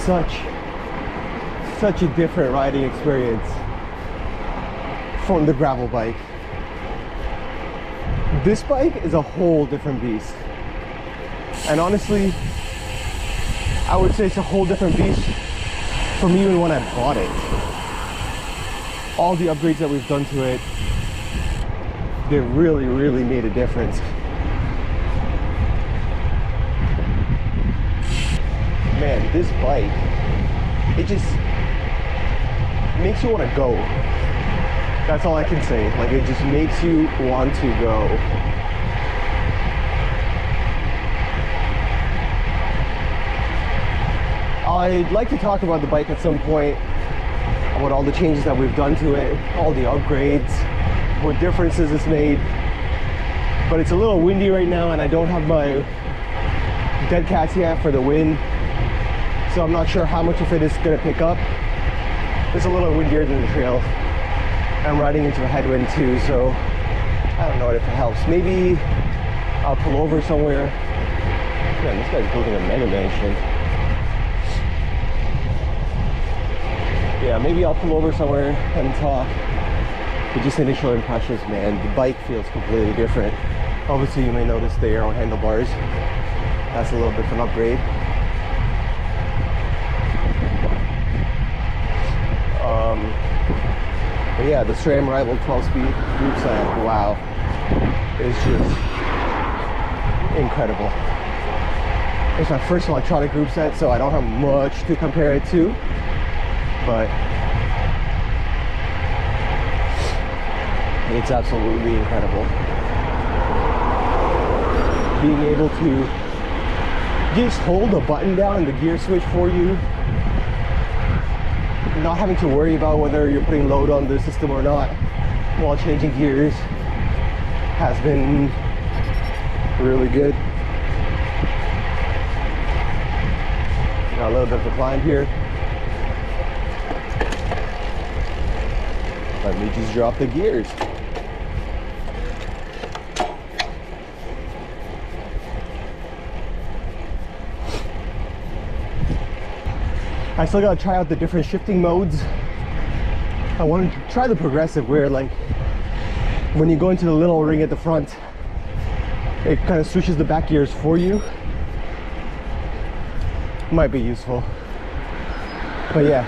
such a different riding experience from the gravel bike. This bike is a whole different beast, and honestly I would say it's a whole different beast from even when I bought it. All the upgrades that we've done to it, they really made a difference. Man, this bike, it just makes you want to go. That's all I can say. Like, it just makes you want to go. I'd like to talk about the bike at some point, about all the changes that we've done to it, all the upgrades, what differences it's made. But it's a little windy right now, and I don't have my dead cats yet for the wind, so I'm not sure how much of it is going to pick up. It's a little windier than the trail. I'm riding into a headwind too, so I don't know if it helps. Maybe I'll pull over somewhere. Man, this guy's building a mega mansion. Yeah, maybe I'll pull over somewhere and talk. But just initial impressions, man, the bike feels completely different. Obviously, you may notice the aero handlebars. That's a little bit of an upgrade. But yeah, the SRAM Rival 12-speed group set, wow, it's just incredible. It's my first electronic group set, so I don't have much to compare it to, but it's absolutely incredible. Being able to just hold a button down and the gear switch for you, not having to worry about whether you're putting load on the system or not while changing gears, has been really good. Got a little bit of a climb here. Let me just drop the gears. I still gotta try out the different shifting modes. I want to try the progressive, where like when you go into the little ring at the front, it kind of switches the back gears for you. Might be useful. But yeah,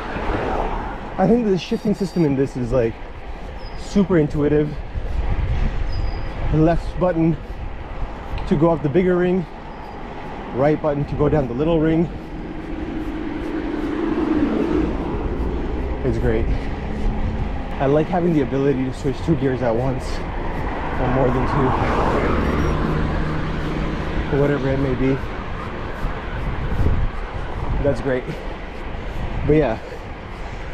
I think the shifting system in this is like super intuitive. The left button to go up the bigger ring, right button to go down the little ring. It's great. I like having the ability to switch 2 gears at once, or more than 2, or whatever it may be. That's great. But yeah,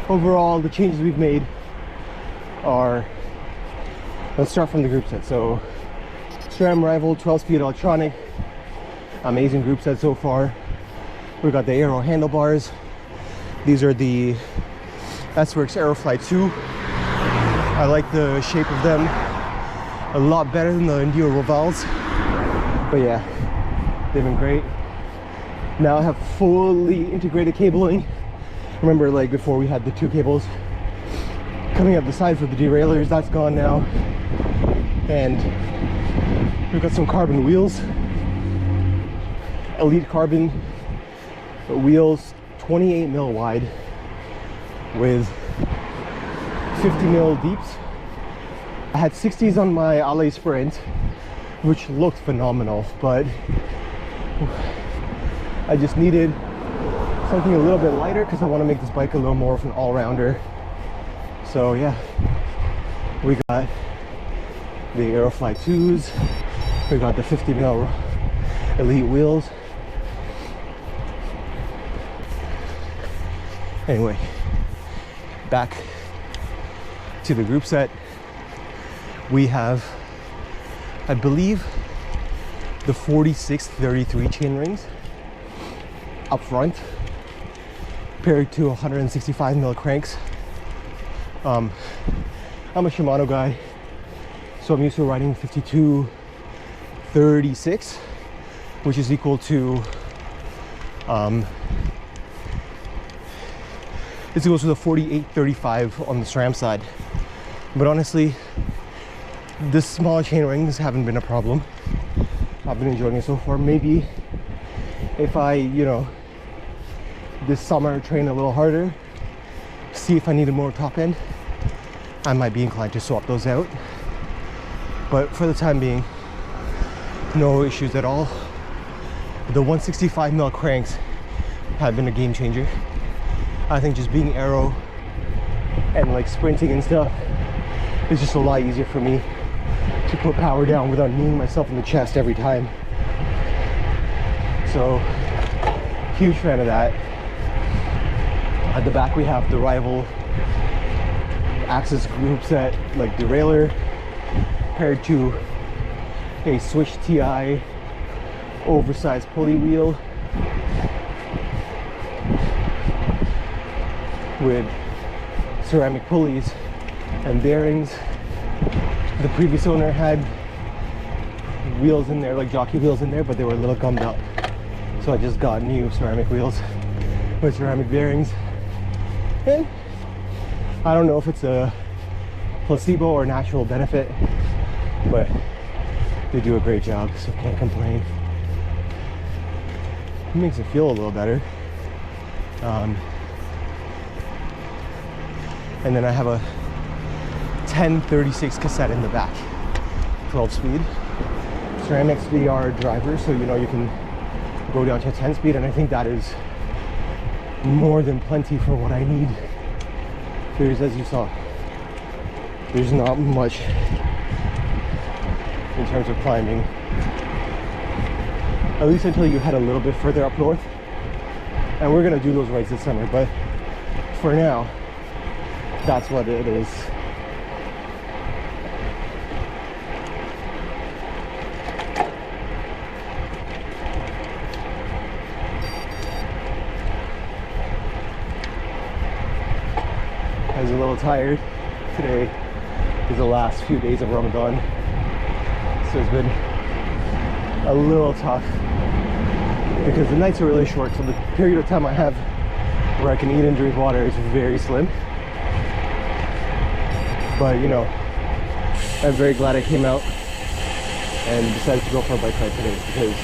overall the changes we've made are, let's start from the group set. So SRAM Rival 12-speed electronic, amazing group set so far. We got the aero handlebars. These are the S-Works Aerofly 2. I like the shape of them a lot better than the Enduro Rivals. But yeah, they've been great. Now I have fully integrated cabling. Remember, like before we had the 2 cables coming up the side for the derailleurs, that's gone now. And we've got some carbon wheels, elite carbon wheels, 28 mil wide with 50 mil deeps. I had 60s on my Alley Sprint, which looked phenomenal, but I just needed something a little bit lighter because I want to make this bike a little more of an all-rounder. So yeah, we got the Aerofly 2s, we got the 50 mil elite wheels. Anyway, back to the group set. We have, I believe, the 46-33 chain rings up front, paired to 165 mil cranks. I'm a Shimano guy, so I'm used to riding 52-36, which is equal to This goes with a 48-35 on the SRAM side. But honestly, the smaller chain rings haven't been a problem. I've been enjoying it so far. Maybe if I, you know, this summer train a little harder, see if I needed more top end, I might be inclined to swap those out. But for the time being, no issues at all. The 165mm cranks have been a game changer. I think just being aero and like sprinting and stuff is just a lot easier for me to put power down without kneeing myself in the chest every time. So, huge fan of that. At the back we have the Rival axis group set, like derailleur, paired to a Swish TI oversized pulley wheel with ceramic pulleys and bearings. The previous owner had wheels in there, like jockey wheels in there, but they were a little gummed up. So I just got new ceramic wheels with ceramic bearings. And I don't know if it's a placebo or natural benefit, but they do a great job, so can't complain. It makes it feel a little better. And then I have a 1036 cassette in the back, 12 speed. SRAM XVR driver, so you know you can go down to 10 speed, and I think that is more than plenty for what I need. There's, as you saw, there's not much in terms of climbing, at least until you head a little bit further up north, and we're gonna do those rides this summer, but for now that's what it is. I was a little tired. Today is the last few days of Ramadan, so it's been a little tough because the nights are really short, so the period of time I have where I can eat and drink water is very slim. But you know, I'm very glad I came out and decided to go for a bike ride today because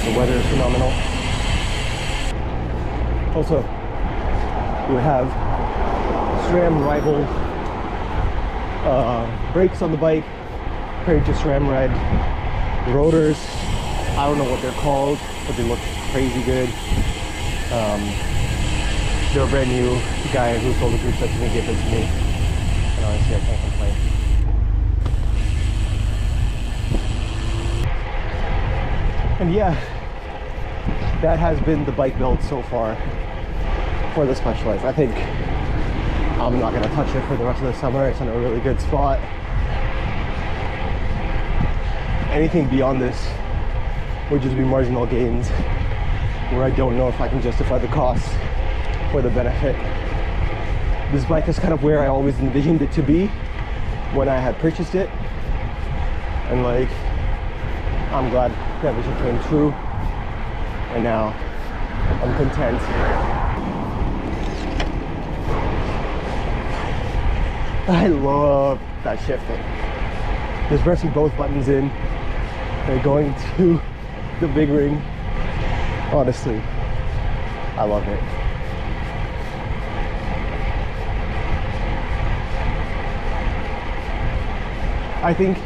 the weather is phenomenal. Also, we have SRAM Rival brakes on the bike, paired to SRAM Red rotors. I don't know what they're called, but they look crazy good. They're brand new. The guy who sold the group set to me gave them to me, and honestly I can't complain. And yeah, that has been the bike build so far for the Specialized. I think I'm not going to touch it for the rest of the summer. It's in a really good spot. Anything beyond this would just be marginal gains where I don't know if I can justify the cost or the benefit. This bike is kind of where I always envisioned it to be when I had purchased it, and like, I'm glad that vision came true, and now I'm content. I love that shifting. Just pressing both buttons in and going to the big ring. Honestly, I love it. I think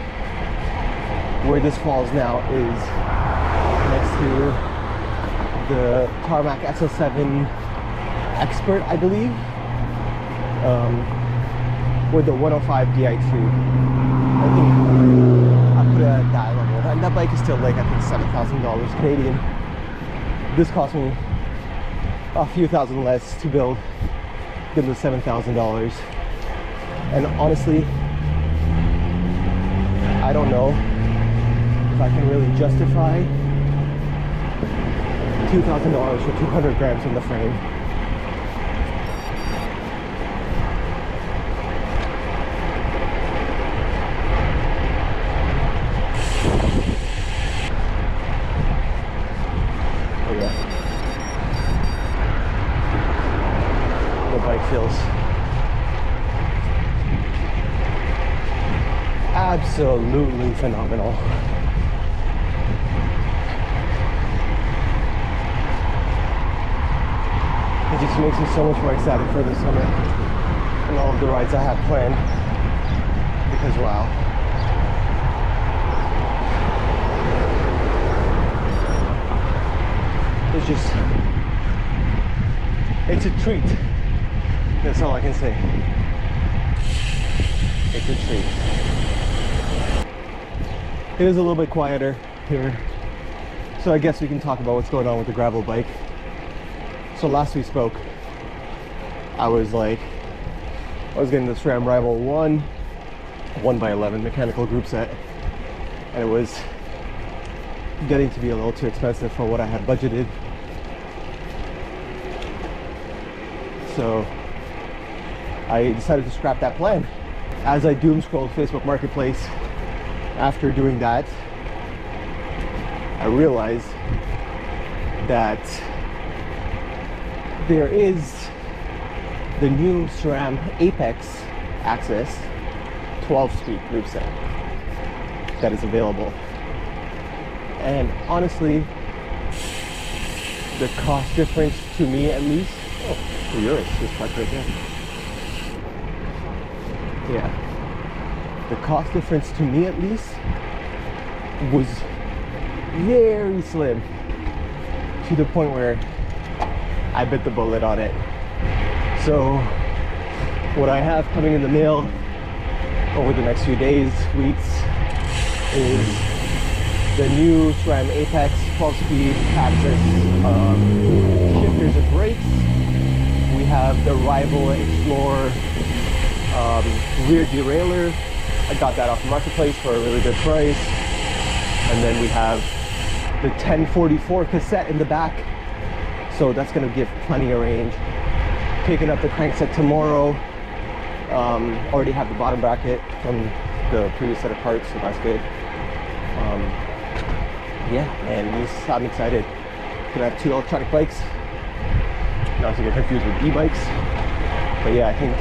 where this falls now is next to the Tarmac SL7 Expert, I believe, with the 105 Di2. I think I put it at that level, and that bike is still like, I think, $7,000 Canadian. This cost me a few thousand less to build than the $7,000, and honestly, I don't know if I can really justify $2,000 for 200 grams in the frame. absolutely phenomenal. It just makes me so much more excited for the summer and all of the rides I have planned, because wow. It's just, it's a treat. That's all I can say. It's a treat. It is a little bit quieter here, so I guess we can talk about what's going on with the gravel bike. So last we spoke, I was getting the SRAM Rival 1x11 mechanical group set, and it was getting to be a little too expensive for what I had budgeted. So I decided to scrap that plan. As I doom scrolled Facebook Marketplace, after doing that, I realized that there is the new SRAM Apex Access 12-speed group set that is available. And honestly, the cost difference to me at least, oh, yours is parked right there. Yeah. The cost difference to me at least was very slim, to the point where I bit the bullet on it. So what I have coming in the mail over the next few days, weeks, is the new SRAM Apex 12-speed Access shifters and brakes. We have the Rival Explorer rear derailleur. I got that off the marketplace for a really good price. And then we have the 1044 cassette in the back, so that's going to give plenty of range. Picking up the crankset tomorrow. Already have the bottom bracket from the previous set of parts, so that's good. Yeah, and I'm excited. Gonna have 2 electronic bikes, not to get confused with e-bikes. But yeah, I think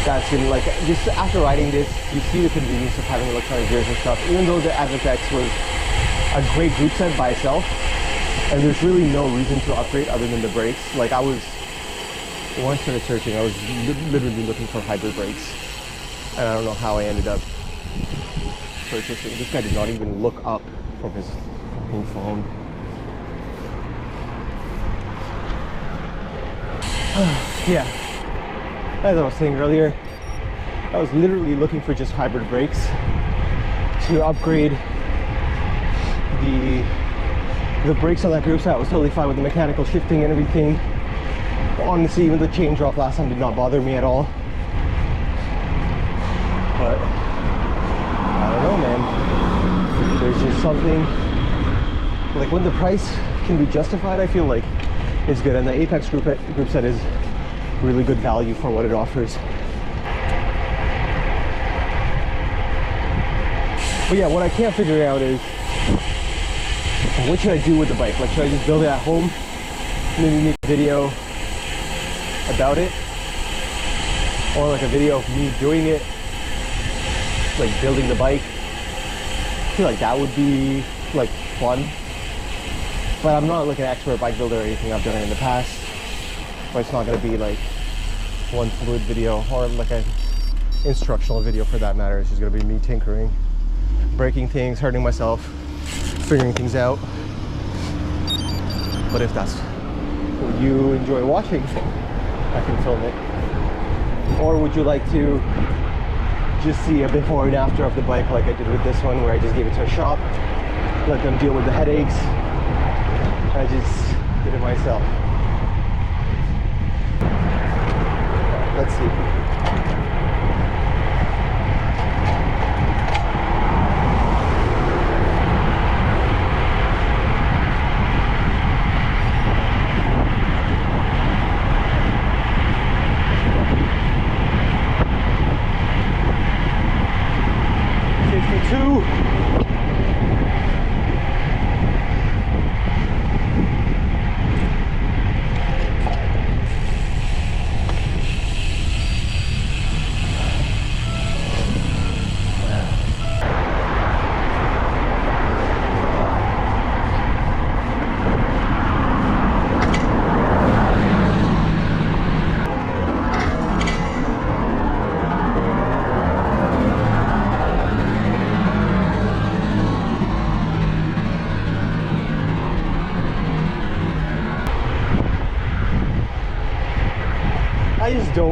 that's gonna, like, just after riding this, you see the convenience of having electronic gears and stuff. Even though the Advent X was a great group set by itself, and there's really no reason to upgrade other than the brakes. Like, once I started searching, I was literally looking for hybrid brakes, and I don't know how I ended up purchasing. This guy did not even look up from his fucking phone. Yeah, as I was saying earlier, I was literally looking for just hybrid brakes to upgrade the brakes on that group set. I was totally fine with the mechanical shifting and everything. Honestly, even the chain drop last time did not bother me at all. But I don't know, man. There's just something, like, when the price can be justified, I feel like it's good. And the Apex group set is really good value for what it offers. But yeah, what I can't figure out is, what should I do with the bike? Like, should I just build it at home, maybe make a video about it, or like a video of me doing it, like building the bike? I feel like that would be like fun, but I'm not like an expert bike builder or anything. I've done it in the past, but it's not going to be like one fluid video or like an instructional video for that matter. It's just going to be me tinkering, breaking things, hurting myself, figuring things out. But if that's what you enjoy watching, I can film it. Or would you like to just see a before and after of the bike, like I did with this one, where I just gave it to a shop, let them deal with the headaches, I just did it myself. Let's see.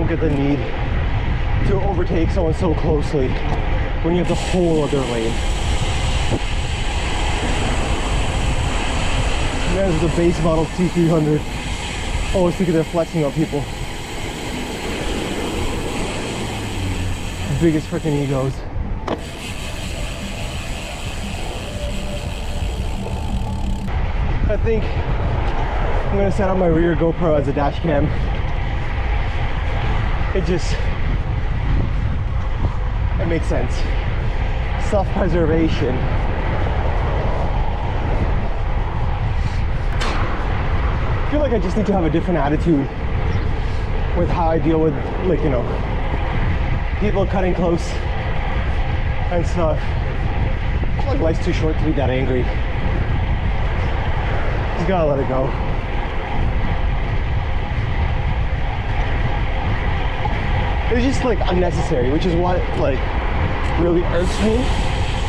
don't get the need to overtake someone so closely when you have the whole other lane. There's the base model T300. Always think they're flexing on people. Biggest freaking egos. I think I'm gonna set up my rear GoPro as a dash cam. It makes sense. Self-preservation. I feel like I just need to have a different attitude with how I deal with, like, you know, people cutting close and stuff. I feel like life's too short to be that angry. Just gotta let it go. It's just like unnecessary, which is what like really irks me.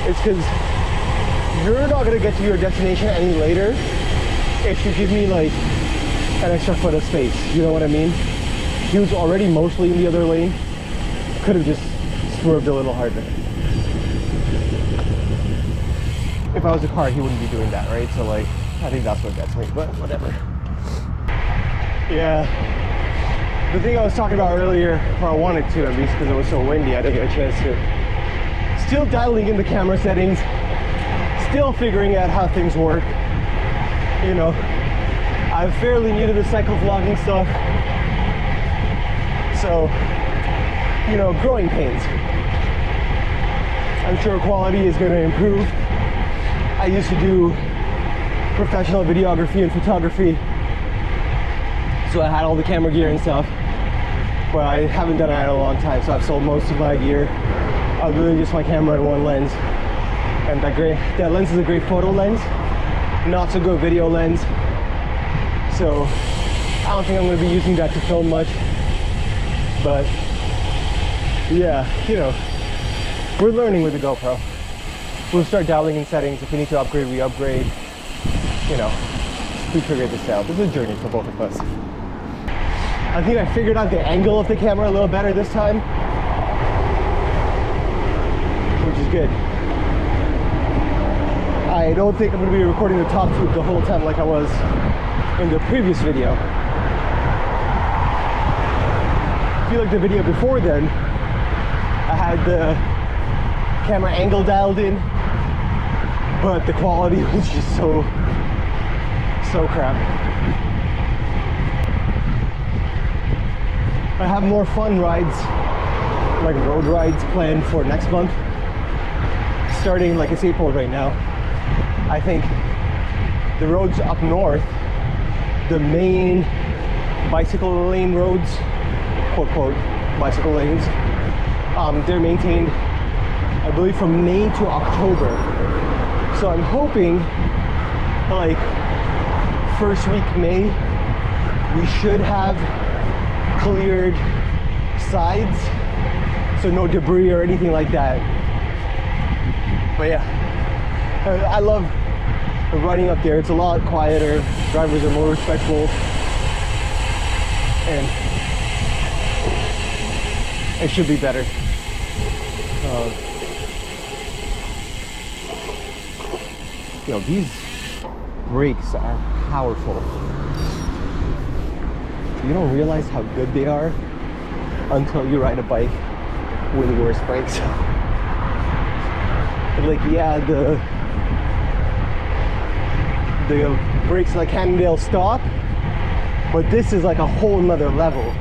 It's because you're not gonna get to your destination any later if you give me like an extra foot of space. You know what I mean? He was already mostly in the other lane. Could have just swerved a little harder. If I was a car, he wouldn't be doing that, right? So like, I think that's what gets me, but whatever. Yeah. The thing I was talking about earlier, or I wanted to at least because it was so windy, I didn't get a chance to. Still dialing in the camera settings, still figuring out how things work. You know, I'm fairly new to the cycle vlogging stuff. So, you know, growing pains. I'm sure quality is going to improve. I used to do professional videography and photography, so I had all the camera gear and stuff, but I haven't done it in a long time, so I've sold most of my gear other than just my camera and one lens. And that lens is a great photo lens, not so good video lens, so I don't think I'm going to be using that to film much. But yeah, you know, we're learning with the GoPro. We'll start dialing in settings. If we need to upgrade, we upgrade. You know, we figured this out. This is a journey for both of us. I think I figured out the angle of the camera a little better this time, which is good. I don't think I'm going to be recording the top tube the whole time like I was in the previous video. I feel like the video before then, I had the camera angle dialed in, but the quality was just so crap. I have more fun rides, like road rides planned for next month. Starting, like it's April right now. I think the roads up north, the main bicycle lane roads, quote quote, bicycle lanes, they're maintained, I believe, from May to October. So I'm hoping, like, first week May, we should have cleared sides, so no debris or anything like that. But yeah, I love riding up there. It's a lot quieter, drivers are more respectful, and it should be better. You know, these brakes are powerful. You don't realize how good they are until you ride a bike with worse brakes. Like, yeah, the brakes like Cannonade stop, but this is like a whole nother level.